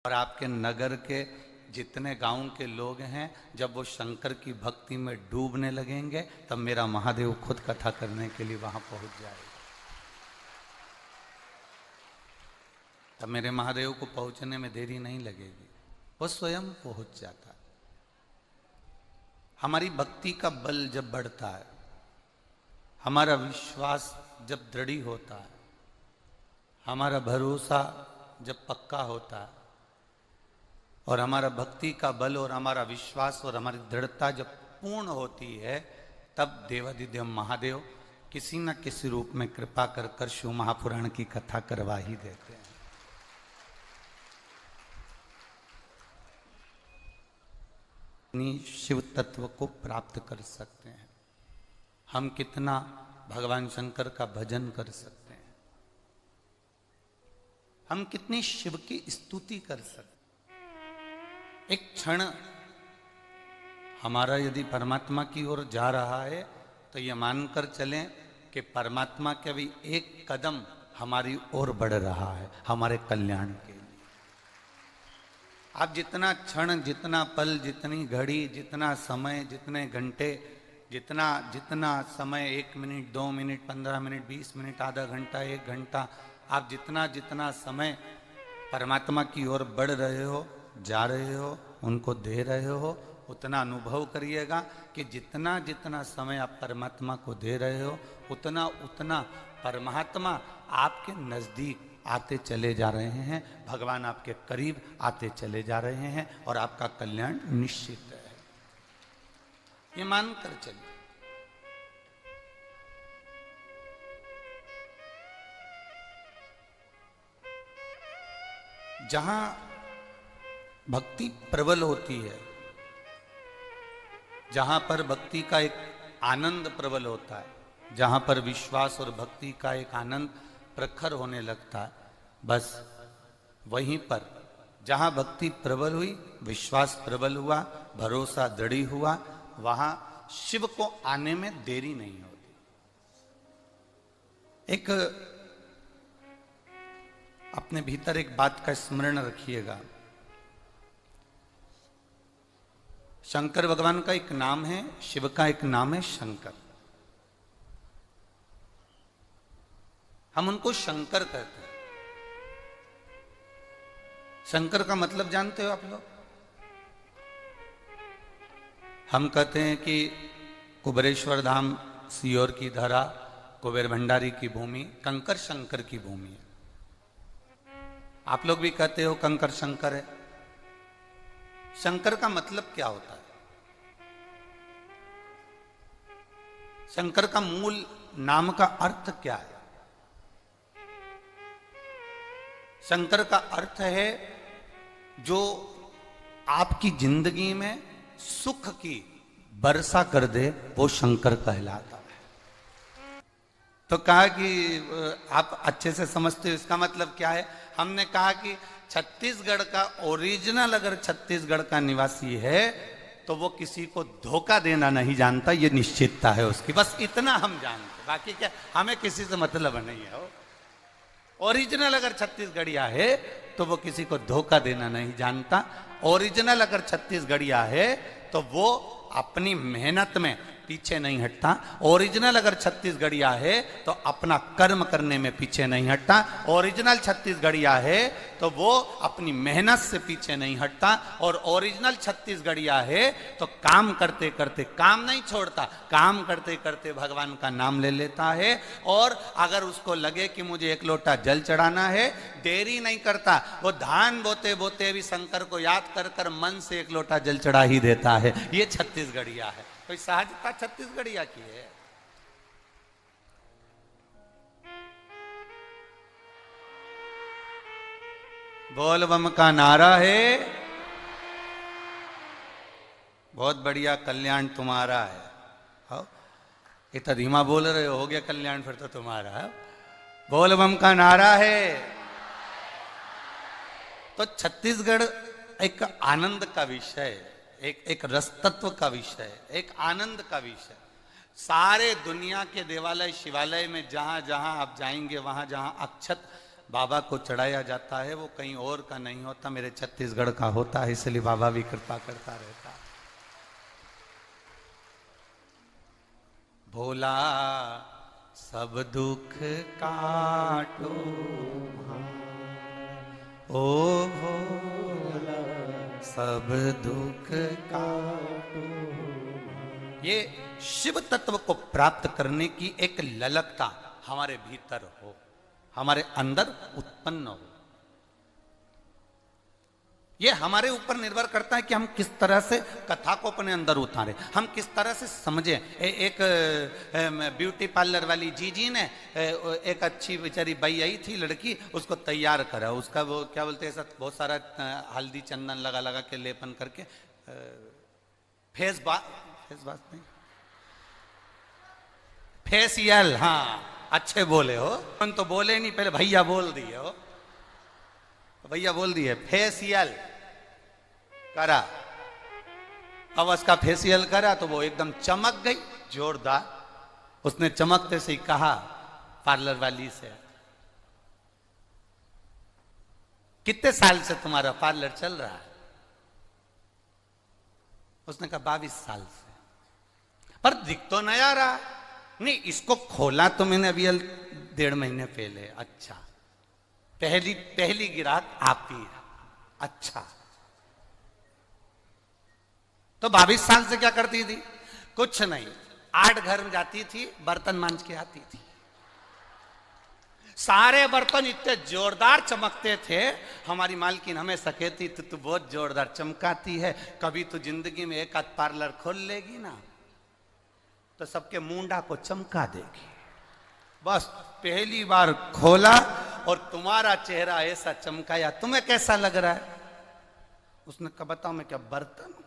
और आपके नगर के जितने गांव के लोग हैं, जब वो शंकर की भक्ति में डूबने लगेंगे तब मेरा महादेव खुद कथा करने के लिए वहां पहुंच जाएगा। तब मेरे महादेव को पहुंचने में देरी नहीं लगेगी, वो स्वयं पहुंच जाता है। हमारी भक्ति का बल जब बढ़ता है, हमारा विश्वास जब दृढ़ होता है, हमारा भरोसा जब पक्का होता है, और हमारा भक्ति का बल और हमारा विश्वास और हमारी दृढ़ता जब पूर्ण होती है, तब देवाधिदेव महादेव किसी न किसी रूप में कृपा कर कर शिव महापुराण की कथा करवा ही देते हैं। शिव तत्व को प्राप्त कर सकते हैं, हम कितना भगवान शंकर का भजन कर सकते हैं, हम कितनी शिव की स्तुति कर सकते हैं। एक क्षण हमारा यदि परमात्मा की ओर जा रहा है तो ये मानकर चलें कि परमात्मा के भी एक कदम हमारी ओर बढ़ रहा है, हमारे कल्याण के लिए। आप जितना क्षण, जितना पल, जितनी घड़ी, जितना समय, जितने घंटे, जितना जितना समय, 1 मिनट, 2 मिनट, 15 मिनट, 20 मिनट, आधा घंटा, 1 घंटा, आप जितना जितना समय परमात्मा की ओर बढ़ रहे हो, जा रहे हो, उनको दे रहे हो, उतना अनुभव करिएगा कि जितना जितना समय आप परमात्मा को दे रहे हो, उतना उतना परमात्मा आपके नजदीक आते चले जा रहे हैं, भगवान आपके करीब आते चले जा रहे हैं और आपका कल्याण निश्चित है। ये मानकर चलिए। जहां भक्ति प्रबल होती है, जहां पर भक्ति का एक आनंद प्रबल होता है, जहां पर विश्वास और भक्ति का एक आनंद प्रखर होने लगता है, बस वहीं पर जहां भक्ति प्रबल हुई, विश्वास प्रबल हुआ, भरोसा दृढ़ हुआ, वहां शिव को आने में देरी नहीं होती। एक अपने भीतर एक बात का स्मरण रखिएगा, शंकर भगवान का एक नाम है, शिव का एक नाम है शंकर। हम उनको शंकर कहते हैं। शंकर का मतलब जानते हो आप लोग? हम कहते हैं कि कुबेरेश्वर धाम, सीहोर की धरा, कुबेर भंडारी की भूमि, कंकर शंकर की भूमि है। आप लोग भी कहते हो कंकर शंकर है। शंकर का मतलब क्या होता है? शंकर का मूल नाम का अर्थ क्या है? शंकर का अर्थ है जो आपकी जिंदगी में सुख की वर्षा कर दे, वो शंकर कहलाता है। तो कहा कि आप अच्छे से समझते हो इसका मतलब क्या है। हमने कहा कि छत्तीसगढ़ का ओरिजिनल अगर छत्तीसगढ़ का निवासी है तो वो किसी को धोखा देना नहीं जानता, ये निश्चितता है उसकी, बस इतना हम जानते, बाकी क्या हमें किसी से मतलब नहीं है। ओरिजिनल अगर छत्तीसगढ़िया है तो वो किसी को धोखा देना नहीं जानता। ओरिजिनल अगर छत्तीसगढ़िया है तो वो अपनी मेहनत में पीछे नहीं हटता। ओरिजिनल अगर छत्तीसगढ़िया है तो अपना कर्म करने में पीछे नहीं हटता। ओरिजिनल छत्तीसगढ़िया है तो वो अपनी मेहनत से पीछे नहीं हटता। और ओरिजिनल छत्तीसगढ़िया है तो काम करते करते काम नहीं छोड़ता, काम करते करते भगवान का नाम ले लेता है। और अगर उसको लगे कि मुझे 1 लोटा जल चढ़ाना है, देरी नहीं करता, वो धान बोते बोते भी शंकर को याद कर कर मन से 1 लोटा जल चढ़ा ही देता है। ये छत्तीसगढ़िया है, कोई सहजता छत्तीसगढ़िया की है। बोल बम का नारा है, बहुत बढ़िया कल्याण तुम्हारा है। हो इतना धीमा बोल रहे हो गया कल्याण फिर तो तुम्हारा है। बोल बम का नारा है। तो छत्तीसगढ़ एक आनंद का विषय, एक रस तत्व का विषय, एक आनंद का विषय। सारे दुनिया के देवालय शिवालय में जहां जहां आप जाएंगे, वहां जहां अक्षत बाबा को चढ़ाया जाता है वो कहीं और का नहीं होता, मेरे छत्तीसगढ़ का होता है, इसलिए बाबा भी कृपा करता रहता है। भोला सब दुख काटो ओ भोला सब दुख काटो। ये शिव तत्व को प्राप्त करने की एक ललकता हमारे भीतर हो, हमारे अंदर उत्पन्न हो। ये हमारे ऊपर निर्भर करता है कि हम किस तरह से कथा को अपने अंदर उतारे, हम किस तरह से समझें। एक ब्यूटी पार्लर वाली जीजी ने एक अच्छी बेचारी बई आई थी लड़की, उसको तैयार करा, उसका वो क्या बोलते हैं बहुत सारा हल्दी चंदन लगा लगा के लेपन करके फेस वॉश नहीं, फेसियल, हाँ अच्छे बोले हो, तो बोले नहीं, पहले भैया बोल दिए हो, भैया बोल दिए फेसियल करा। अब उसका फेसियल करा तो वो एकदम चमक गई जोरदार। उसने चमकते से ही कहा पार्लर वाली से, कितने साल से तुम्हारा पार्लर चल रहा है? उसने कहा 22 साल से। पर दिख तो नया रहा। नहीं, इसको खोला तो मैंने अभी 1.5 महीने पहले। अच्छा, पहली ग्राहक आप ही है। अच्छा, तो 22 साल से क्या करती थी? कुछ नहीं, 8 घर में जाती थी, बर्तन मांज के आती थी। सारे बर्तन इतने जोरदार चमकते थे, हमारी मालकिन हमें सकेती तू बहुत जोरदार चमकाती है, कभी तो जिंदगी में एक आध पार्लर खोल लेगी ना तो सबके मुंडा को चमका देगी। बस पहली बार खोला और तुम्हारा चेहरा ऐसा चमकाया, तुम्हें कैसा लग रहा है? उसने कहा बताओ मैं क्या बर्तन हूं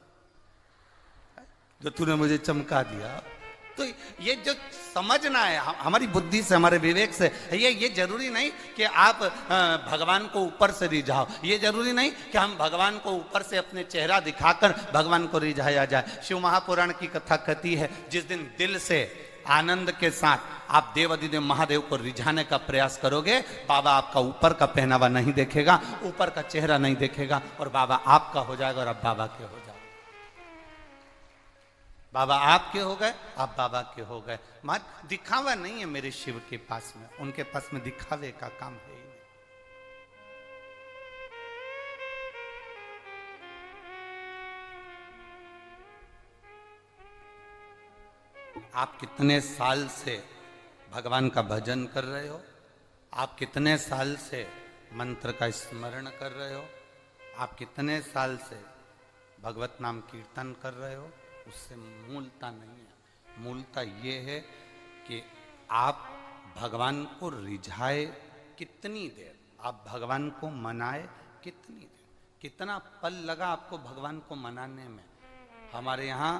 जो तूने मुझे चमका दिया? तो ये जो समझना है हमारी बुद्धि से, हमारे विवेक से, ये जरूरी नहीं कि आप भगवान को ऊपर से रिझाओ, ये जरूरी नहीं कि हम भगवान को ऊपर से अपने चेहरा दिखाकर भगवान को रिझाया जाए। शिव महापुराण की कथा कहती है, जिस दिन दिल से आनंद के साथ आप देवाधिदेव महादेव को रिझाने का प्रयास करोगे, बाबा आपका ऊपर का पहनावा नहीं देखेगा, ऊपर का चेहरा नहीं देखेगा, और बाबा आपका हो जाएगा और आप बाबा के हो जाओगे। बाबा आपके हो गए, आप बाबा के हो गए। मत दिखावा नहीं है मेरे शिव के पास में, उनके पास में दिखावे का काम है ही नहीं। आप कितने साल से भगवान का भजन कर रहे हो? आप कितने साल से मंत्र का स्मरण कर रहे हो? आप कितने साल से भगवत नाम कीर्तन कर रहे हो? उससे मूलता नहीं है। मूलता ये है कि आप भगवान को रिझाए कितनी देर, आप भगवान को मनाए कितनी देर, कितना पल लगा आपको भगवान को मनाने में। हमारे यहाँ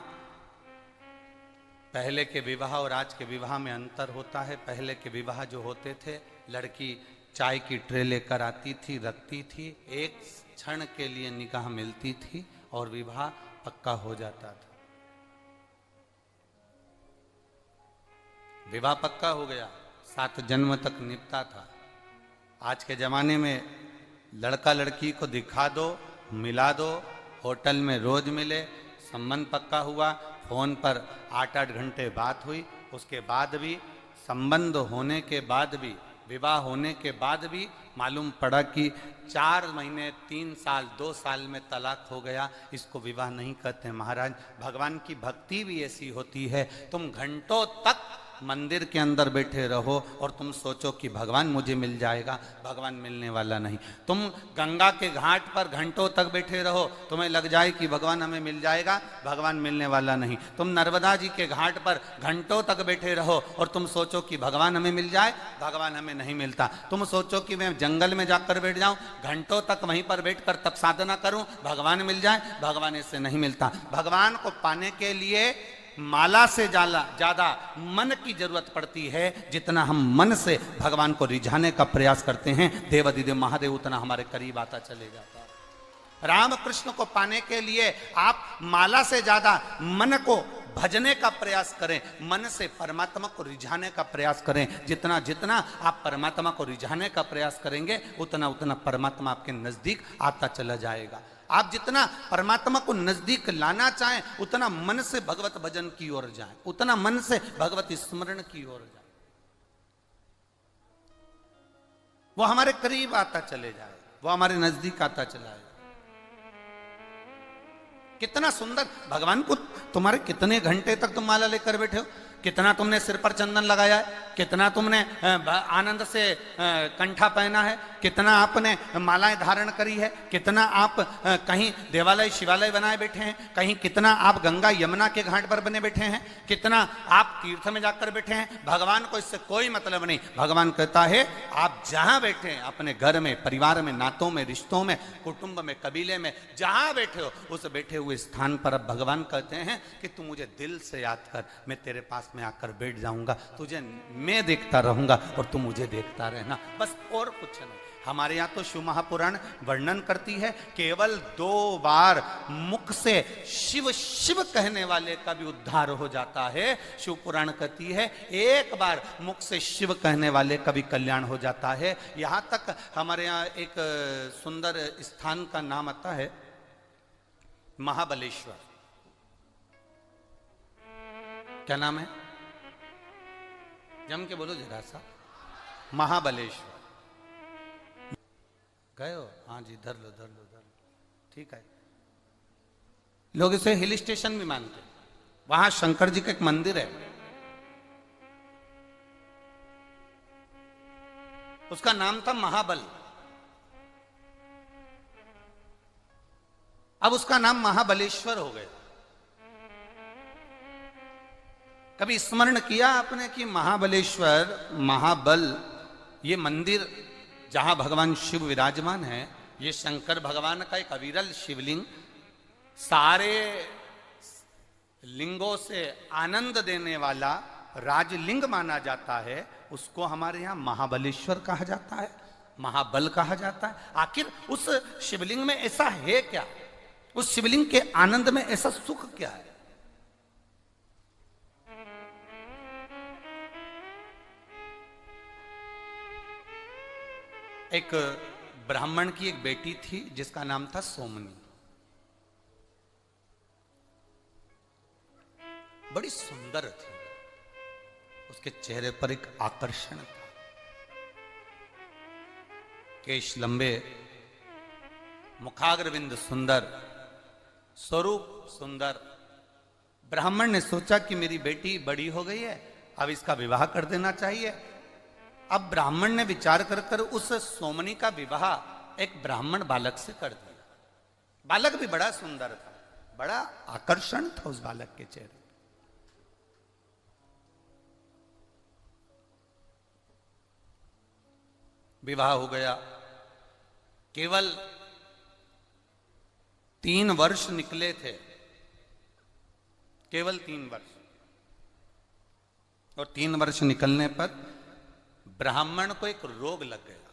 पहले के विवाह और आज के विवाह में अंतर होता है। पहले के विवाह जो होते थे, लड़की चाय की ट्रे लेकर आती थी, रखती थी, एक क्षण के लिए निगाह मिलती थी और विवाह पक्का हो जाता था। विवाह पक्का हो गया, 7 जन्म तक निपटा था। आज के जमाने में लड़का लड़की को दिखा दो, मिला दो, होटल में रोज मिले, संबंध पक्का हुआ, फोन पर 8-8 घंटे बात हुई, उसके बाद भी संबंध होने के बाद भी, विवाह होने के बाद भी मालूम पड़ा कि 4 महीने, 3 साल, 2 साल में तलाक हो गया। इसको विवाह नहीं कहते महाराज। भगवान की भक्ति भी ऐसी होती है, तुम घंटों तक मंदिर के अंदर बैठे रहो और तुम सोचो कि भगवान मुझे मिल जाएगा, भगवान मिलने वाला नहीं। तुम गंगा के घाट पर घंटों तक बैठे रहो, तुम्हें लग जाए कि भगवान हमें मिल जाएगा, भगवान मिलने वाला नहीं। तुम नर्मदा जी के घाट पर घंटों तक बैठे रहो और तुम सोचो कि भगवान हमें मिल जाए, भगवान हमें नहीं मिलता। तुम सोचो कि मैं जंगल में जाकर बैठ जाऊं, घंटों तक वहीं पर बैठकर तप साधना करूं, भगवान मिल जाए, भगवान इससे नहीं मिलता। भगवान को पाने के लिए माला से ज्यादा मन की जरूरत पड़ती है। जितना हम मन से भगवान को रिझाने का प्रयास करते हैं, देवाधिदेव महादेव उतना हमारे करीब आता चले जाता है। राम कृष्ण को पाने के लिए आप माला से ज्यादा मन को भजने का प्रयास करें, मन से परमात्मा को रिझाने का प्रयास करें। जितना जितना आप परमात्मा को रिझाने का प्रयास करेंगे उतना उतना परमात्मा आपके नजदीक आता चला जाएगा। आप जितना परमात्मा को नजदीक लाना चाहें उतना मन से भगवत भजन की ओर जाएं, उतना मन से भगवत स्मरण की ओर जाएं, वो हमारे करीब आता चले जाए, वो हमारे नजदीक आता चला जाए। कितना सुंदर भगवान को तुम्हारे कितने घंटे तक तुम माला लेकर बैठे हो, कितना तुमने सिर पर चंदन लगाया है, कितना तुमने आनंद से कंठा पहना है, कितना आपने मालाएं धारण करी है, कितना आप कहीं देवालय शिवालय बनाए बैठे हैं, कहीं कितना आप गंगा यमुना के घाट पर बने बैठे हैं, कितना आप तीर्थ में जाकर बैठे हैं। भगवान को इससे कोई मतलब नहीं। भगवान कहता है आप जहां बैठे हैं, अपने घर में, परिवार में, नातों में, रिश्तों में, कुटुंब में, कबीले में, जहां बैठे हो उस बैठे हुए स्थान पर अब भगवान कहते हैं कि तू मुझे दिल से याद कर, मैं तेरे पास में आकर बैठ जाऊंगा, तुझे मैं देखता रहूंगा और तू मुझे देखता रहना, बस और कुछ नहीं। हमारे यहाँ तो शिव महापुराण वर्णन करती है केवल 2 बार मुख से शिव शिव कहने वाले का भी उद्धार हो जाता है। शिव पुराण कहती है 1 बार मुख से शिव कहने वाले का भी कल्याण हो जाता है। यहाँ तक हमारे यहाँ एक सुंदर स्थान का नाम आता है महाबलेश्वर। क्या नाम है? जम के बोलो जरा सा। महाबलेश्वर गए हो? हाँ जी, धर लो धर लो धर लो, ठीक है। लोग इसे हिल स्टेशन भी मानते हैं। वहां शंकर जी का एक मंदिर है, उसका नाम था महाबल। अब उसका नाम महाबलेश्वर हो गया। कभी स्मरण किया आपने कि महाबलेश्वर, महाबल, ये मंदिर जहां भगवान शिव विराजमान है, ये शंकर भगवान का एक अविरल शिवलिंग, सारे लिंगों से आनंद देने वाला राजलिंग माना जाता है। उसको हमारे यहां महाबलेश्वर कहा जाता है, महाबल कहा जाता है। आखिर उस शिवलिंग में ऐसा है क्या? उस शिवलिंग के आनंद में ऐसा सुख क्या है? एक ब्राह्मण की एक बेटी थी जिसका नाम था सोमनी। बड़ी सुंदर थी, उसके चेहरे पर एक आकर्षण था, केश लंबे, मुखाग्रविंद सुंदर, स्वरूप सुंदर। ब्राह्मण ने सोचा कि मेरी बेटी बड़ी हो गई है, अब इसका विवाह कर देना चाहिए। अब ब्राह्मण ने विचार कर कर उस सोमनी का विवाह एक ब्राह्मण बालक से कर दिया। बालक भी बड़ा सुंदर था, बड़ा आकर्षण था उस बालक के चेहरे। विवाह हो गया। केवल 3 वर्ष निकले थे, केवल 3 वर्ष। और 3 वर्ष निकलने पर ब्राह्मण को एक रोग लग गया।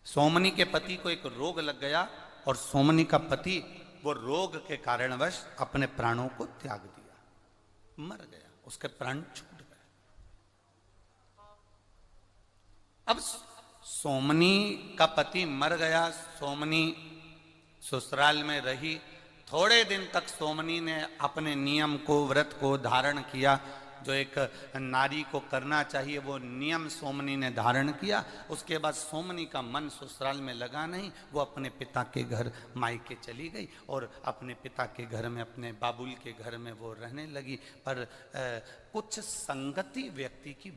सोमनी के पति को एक रोग लग गया और सोमनी का पति वो रोग के कारणवश अपने प्राणों को त्याग दिया, मर गया, उसके प्राण छूट गए। अब सोमनी का पति मर गया, सोमनी ससुराल में रही। थोड़े दिन तक सोमनी ने अपने नियम को, व्रत को धारण किया, जो एक नारी को करना चाहिए वो नियम सोमनी ने धारण किया। उसके बाद सोमनी का मन ससुराल में लगा नहीं, वो अपने पिता के घर मायके चली गई और अपने पिता के घर में, अपने बाबुल के घर में वो रहने लगी। पर कुछ संगति व्यक्ति की